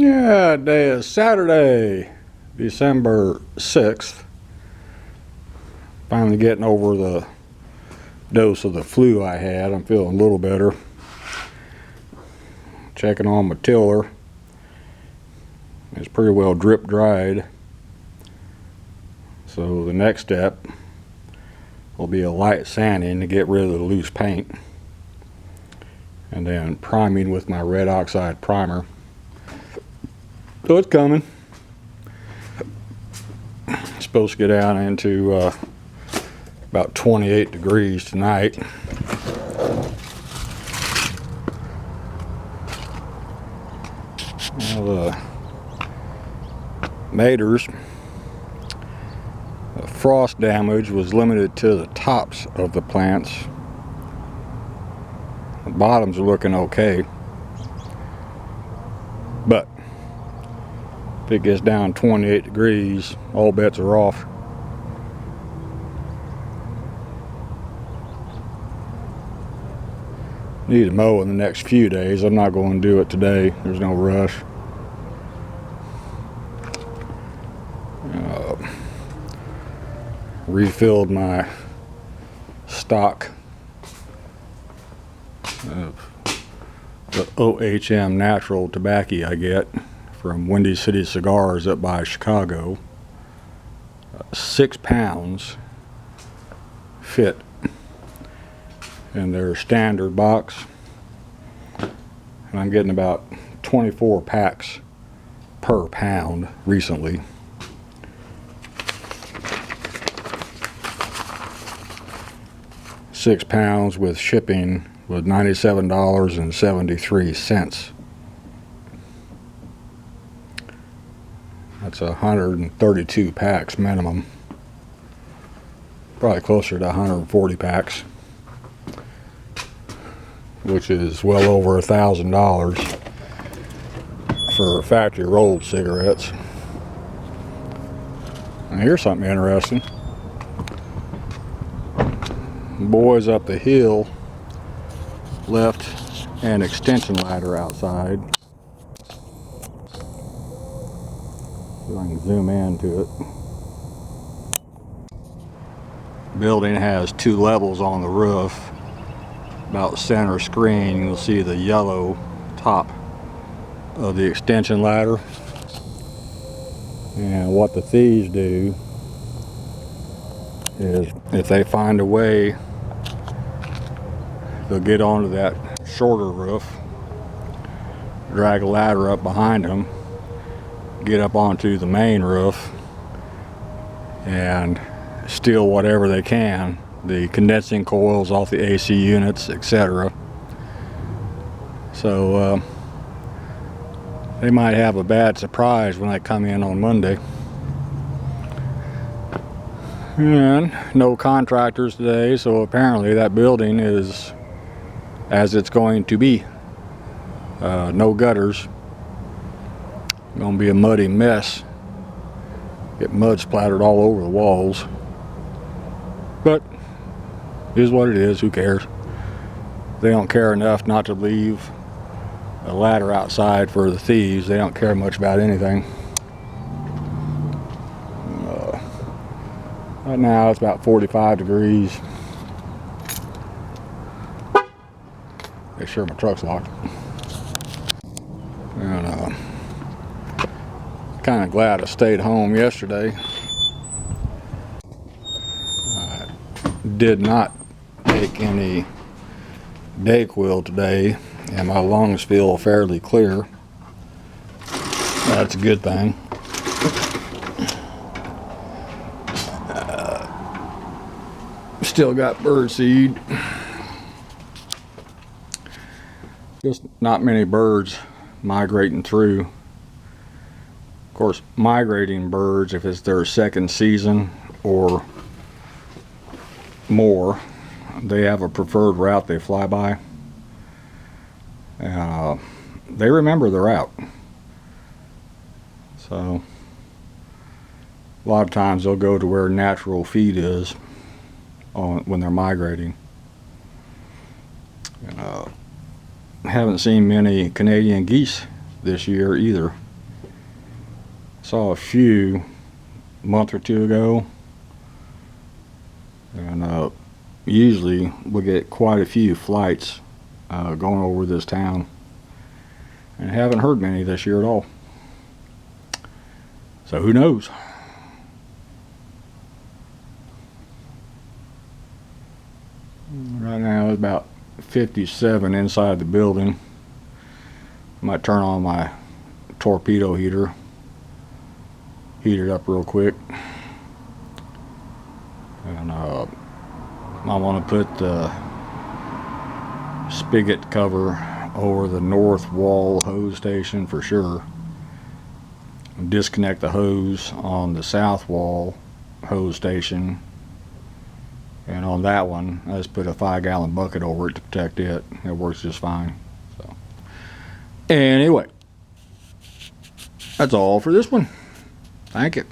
Yeah, today is Saturday, December 6th. Finally getting over the dose of the flu I had. I'm feeling a little better. Checking on my tiller. It's pretty well drip dried. So the next step will be a light sanding to get rid of the loose paint. And then priming with my red oxide primer. So it's coming. It's supposed to get down into about 28 degrees tonight. Now the maters, the frost damage was limited to the tops of the plants. The bottoms are looking okay, but if it gets down 28 degrees, all bets are off. Need to mow in the next few days. I'm not going to do it today. There's no rush. Refilled my stock of the OHM natural tobacco I get from Windy City Cigars up by Chicago. 6 pounds fit in their standard box, and I'm getting about 24 packs per pound recently. £6 with shipping was $97.73. That's 132 packs minimum. Probably closer to 140 packs, which is well over $1,000 for factory rolled cigarettes. Now here's something interesting. Boys up the hill left an extension ladder outside. So I can zoom into it. Building has 2 levels on the roof. About center screen, you'll see the yellow top of the extension ladder. And what the thieves do is, if they find a way, they'll get onto that shorter roof, drag a ladder up behind them, get up onto the main roof, and steal whatever they can, the condensing coils off the AC units, etc. So they might have a bad surprise when they come in on Monday. And no contractors today, so apparently that building is as it's going to be. No gutters. Gonna be a muddy mess. Get mud splattered all over the walls. But it is what it is. Who cares? They don't care enough not to leave a ladder outside for the thieves. They don't care much about anything. Right now it's about 45 degrees. Make sure my truck's locked. And kind of glad I stayed home yesterday. I did not take any Dayquil today, and my lungs feel fairly clear. That's a good thing. Still got birdseed. Just not many birds migrating through. Of course, migrating birds, if it's their second season or more, they have a preferred route they fly by. They remember the route. So a lot of times they'll go to where natural feed is when they're migrating. Haven't seen many Canadian geese this year either. Saw a few a month or two ago, and usually we get quite a few flights going over this town, and haven't heard many this year at all. So who knows? Right now it's about 57 inside the building. Might turn on my torpedo heater, heat it up real quick, and I want to put the spigot cover over the north wall hose station for sure. Disconnect the hose on the south wall hose station, and on that one I just put a 5-gallon bucket over it to protect it. It works just fine. So anyway, that's all for this one. Thank you.